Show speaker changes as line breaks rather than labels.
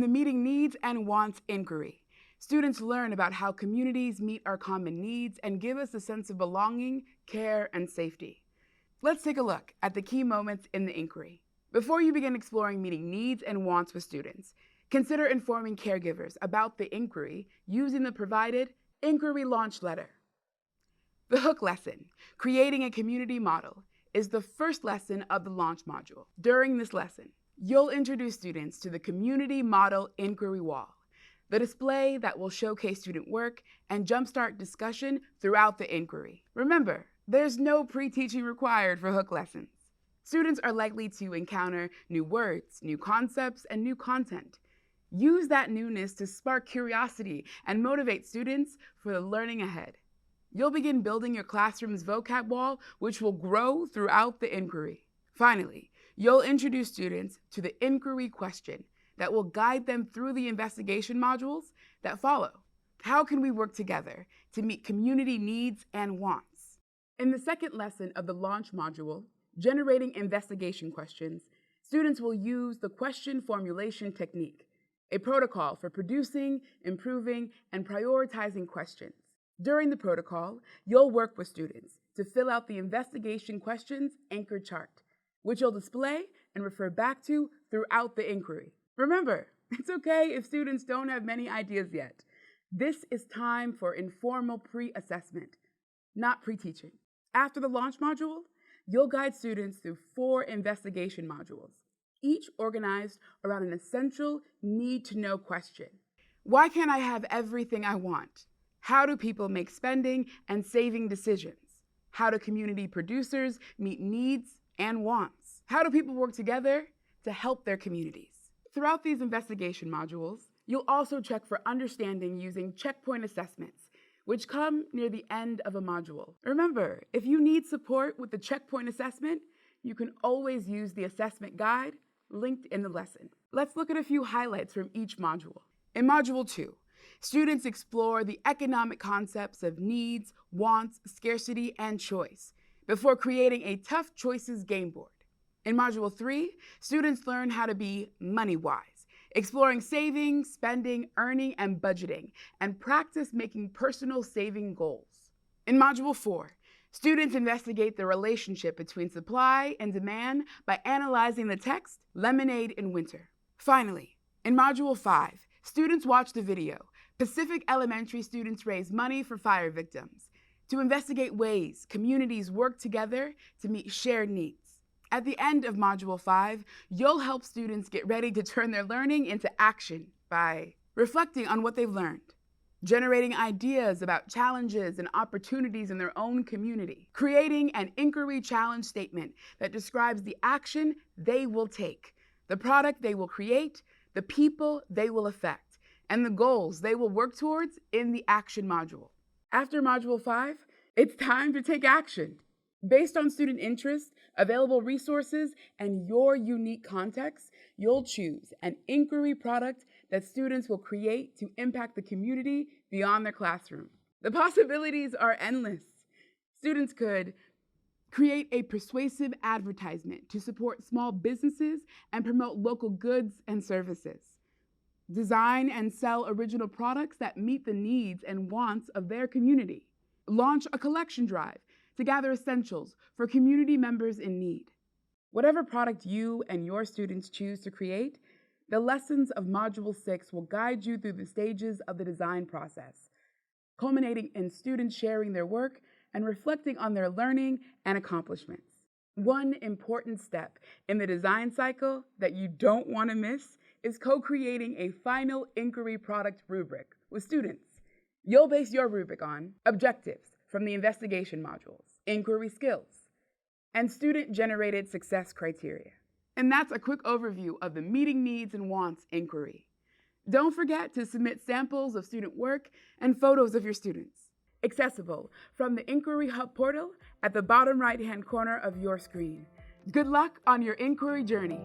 the Meeting Needs and Wants inquiry, students learn about how communities meet our common needs and give us a sense of belonging, care, and safety. Let's take a look at the key moments in the inquiry. Before you begin exploring meeting needs and wants with students, consider informing caregivers about the inquiry using the provided inquiry launch letter. The hook lesson, creating a community model, is the first lesson of the launch module. During this lesson, you'll introduce students to the community model inquiry wall, the display that will showcase student work and jumpstart discussion throughout the inquiry. Remember, there's no pre-teaching required for hook lessons. Students are likely to encounter new words, new concepts, and new content. Use that newness to spark curiosity and motivate students for the learning ahead. You'll begin building your classroom's vocab wall, which will grow throughout the inquiry. Finally, you'll introduce students to the inquiry question that will guide them through the investigation modules that follow. How can we work together to meet community needs and wants? In the second lesson of the launch module, generating investigation questions, students will use the question formulation technique, a protocol for producing, improving, and prioritizing questions. During the protocol, you'll work with students to fill out the investigation questions anchor chart, which you'll display and refer back to throughout the inquiry. Remember, it's okay if students don't have many ideas yet. This is time for informal pre-assessment, not pre-teaching. After the launch module, you'll guide students through 4 investigation modules, each organized around an essential need-to-know question. Why can't I have everything I want? How do people make spending and saving decisions? How do community producers meet needs and wants? How do people work together to help their communities? Throughout these investigation modules, you'll also check for understanding using checkpoint assessments, which come near the end of a module. Remember, if you need support with the checkpoint assessment, you can always use the assessment guide linked in the lesson. Let's look at a few highlights from each module. In Module 2, students explore the economic concepts of needs, wants, scarcity, and choice before creating a tough choices game board. In Module 3, students learn how to be money-wise, exploring saving, spending, earning, and budgeting, and practice making personal saving goals. In Module 4, students investigate the relationship between supply and demand by analyzing the text, Lemonade in Winter. Finally, in Module 5, students watch the video, Pacific Elementary Students Raise Money for Fire Victims, to investigate ways communities work together to meet shared needs. At the end of Module 5, you'll help students get ready to turn their learning into action by reflecting on what they've learned, generating ideas about challenges and opportunities in their own community, creating an inquiry challenge statement that describes the action they will take, the product they will create, the people they will affect, and the goals they will work towards in the action module. After Module 5, it's time to take action. Based on student interest, available resources, and your unique context, you'll choose an inquiry product that students will create to impact the community beyond their classroom. The possibilities are endless. Students could create a persuasive advertisement to support small businesses and promote local goods and services. Design and sell original products that meet the needs and wants of their community. Launch a collection drive to gather essentials for community members in need. Whatever product you and your students choose to create, the lessons of Module 6 will guide you through the stages of the design process, culminating in students sharing their work and reflecting on their learning and accomplishments. One important step in the design cycle that you don't want to miss is co-creating a final inquiry product rubric with students. You'll base your rubric on objectives from the investigation modules, inquiry skills, and student-generated success criteria. And that's a quick overview of the Meeting Needs and Wants inquiry. Don't forget to submit samples of student work and photos of your students, accessible from the Inquiry Hub portal at the bottom right-hand corner of your screen. Good luck on your inquiry journey.